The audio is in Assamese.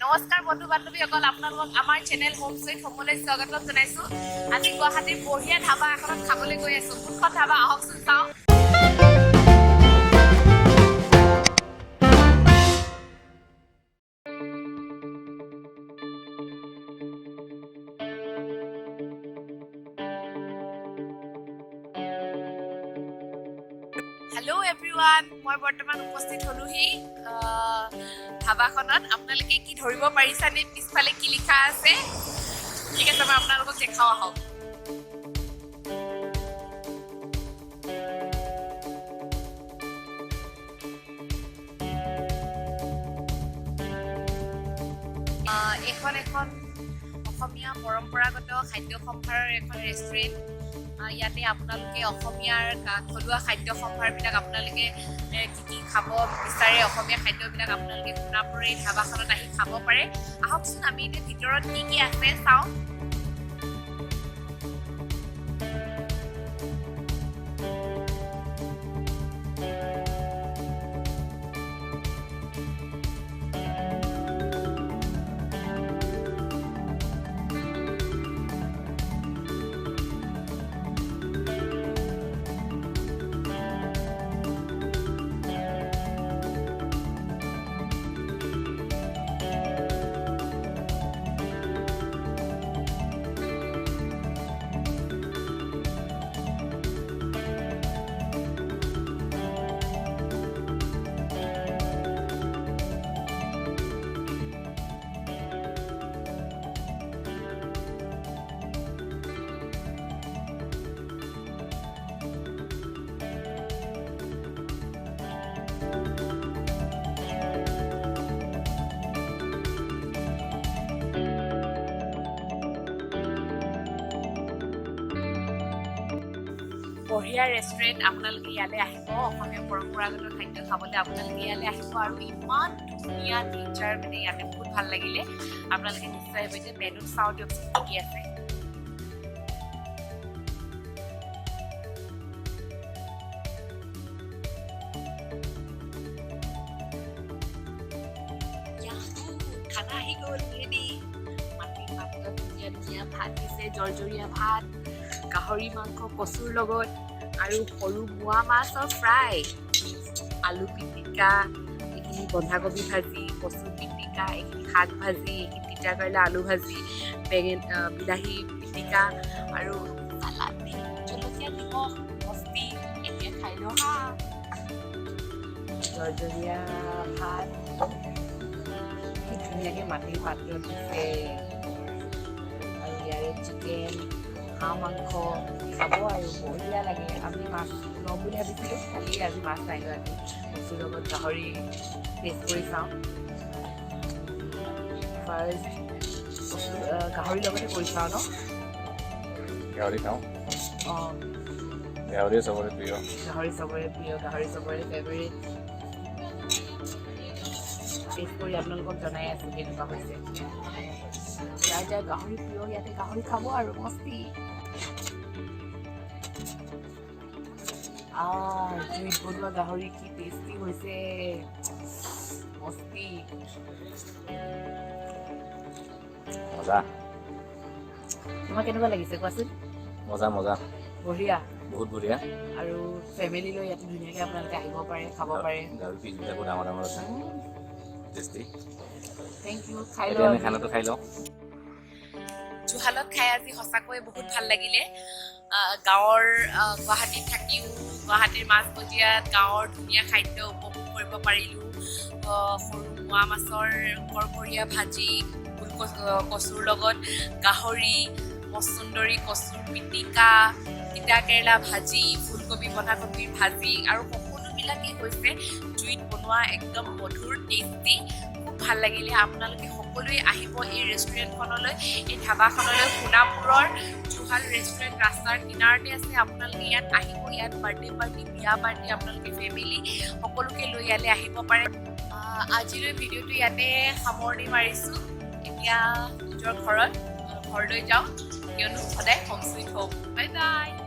নমস্কাৰ বন্ধু বান্ধৱীসকল, আপোনালোকক আমাৰ চেনেল হোম সুইট হোমলৈ স্বাগতম জনাইছোঁ। আজি গুৱাহাটীৰ বঢ়িয়া ধাবা এখনত খাবলৈ গৈ আছোঁ। কোনখন ধাবা আহকচোন চাওঁ। হেল্ল' এভৰিৱান, মই বৰ্তমান উপস্থিত হলোহি ধাবাখনত। আপোনালোকে কি ধৰিব পাৰিছানে পিছফালে কি লিখা আছে? ঠিক আছে, মই আপোনালোকক দেখাওঁ আহক। এখন অসমীয়া পৰম্পৰাগত খাদ্য সম্ভাৰৰ এখন ৰেষ্টুৰেণ্ট। ইয়াতে আপোনালোকে অসমীয়াৰ থলুৱা খাদ্য সম্ভাৰবিলাক আপোনালোকে কি কি খাব বিচাৰে, অসমীয়া খাদ্যবিলাক আপোনালোকে সোণাপুৰৰ এই ধাবাখনত আহি খাব পাৰে। আহকচোন আমি এতিয়া ভিতৰত কি কি আছে চাওঁ। বঢ়িয়া ৰেষ্টুৰেণ্ট, আপোনালোকে ইয়ালৈ আহিব। অসমীয়া পৰম্পৰাগত খাদ্য খাবলৈ আপোনালোকে ইয়ালৈ আহিব। আৰু ইমান ধুনীয়া নেচাৰ, মানে ইয়াতে বহুত ভাল লাগিলে। আপোনালোকে নিশ্চয় আহিব। এতিয়া মেনুত চাওঁ দিয়কচোন কি কি আছে। খানা আহি গ'ল ৰেডি। মাটিৰ পাত্ৰত ধুনীয়া ধুনীয়া ভাত দিছে, জৰ্জৰীয়া ভাত, গাহৰি মাংস কচুৰ লগত, আৰু সৰু মোৱা মাছৰ ফ্ৰাই, আলু পিটিকা, এইখিনি বন্ধাকবি ভাজি, কচু পিটিকা, এইখিনি শাক ভাজি, এইখিনি তিতা কেৰেলা আলু ভাজি, বিলাহী পিটিকা, আৰু চালাড, জলকীয়া নিমখ মস্তি। এতিয়া খাই লওঁ হা। জৰ্জৰীয়া ভাত কি ধুনীয়াকৈ মাটিৰ পাত্ৰত দিছে, আৰু ইয়াৰে চিকেন, হাঁহ মাংস খাব আৰু বঢ়িয়া লাগে। আমি মাছ ল'ম বুলি ভাবিছিলোঁ, খালি আজি মাছ নাই লোৱা। আজি কচুৰ লগত গাহৰি টেষ্ট কৰি চাওঁ। ফাৰ্ষ্ট গাহৰিৰ লগতে কৰি চাওঁ ন? গাহৰি খাওঁ। অঁ, গাহৰি চবৰে প্ৰিয়। গাহৰি চবৰে প্ৰিয়, গাহৰি চবৰে ফেভৰেট। টেষ্ট কৰি আপোনালোকক জনাই আছোঁ কেনেকুৱা হৈছে। যাৰ যাৰ গাহৰি প্ৰিয় ইয়াতে গাহৰি খাব আৰু মস্তি। জুইত বনোৱা গাহৰি কি টেষ্টি হৈছে, মস্তি। মজা। তোমাৰ কেনেকুৱা লাগিছে কোৱাচোন? মজা মজা, বঢ়িয়া, বহুত বঢ়িয়া। আৰু ফেমিলি লৈ ইয়াতে ধুনীয়াকৈ আপোনালোকে আহিব পাৰে, খাব পাৰে। গাহৰি পিচবিলাকো ডাঙৰ ডাঙৰ আছে, টেষ্টি। Thank U. খাই এতিয়া লওঁ। আমি খানাটো খাই লওঁ। জুহালত খাই আজি সঁচাকৈ বহুত ভাল লাগিলে। গাঁৱৰ গুৱাহাটীত থাকিও গুৱাহাটীৰ মাজমজিয়াত গাঁৱৰ ধুনীয়া খাদ্য উপভোগ কৰিব পাৰিলোঁ। সৰু মোৱা মাছৰ কৰকৰীয়া ভাজি, কচুৰ লগত গাহৰি, মচুন্দৰী কচুৰ পিটিকা, তিতা কেৰেলা ভাজি, ফুলকবি বন্ধাকবিৰ ভাজি, আৰু সকলোবিলাকেই হৈছে জুইত বনোৱা একদম মধুৰ টেষ্টি। খুব ভাল লাগিলে। আপোনালোকে সকলোৱে আহিব এই ৰেষ্টুৰেণ্টখনলৈ, এই ধাবাখনলৈ। সোণাপুৰৰ জুহাল ৰেষ্টুৰেণ্ট ৰাস্তাৰ কিনাৰতে আছে। আপোনালোকে ইয়াত আহিব। ইয়াত বাৰ্থডে পাৰ্টি, বিয়া পাৰ্টি, আপোনালোকে ফেমিলি সকলোকে লৈ ইয়ালৈ আহিব পাৰে। আজিলৈ ভিডিঅ'টো ইয়াতে সামৰণি মাৰিছোঁ। এতিয়া নিজৰ ঘৰলৈ যাওঁ, কিয়নো সদায় home sweet home. Bye bye.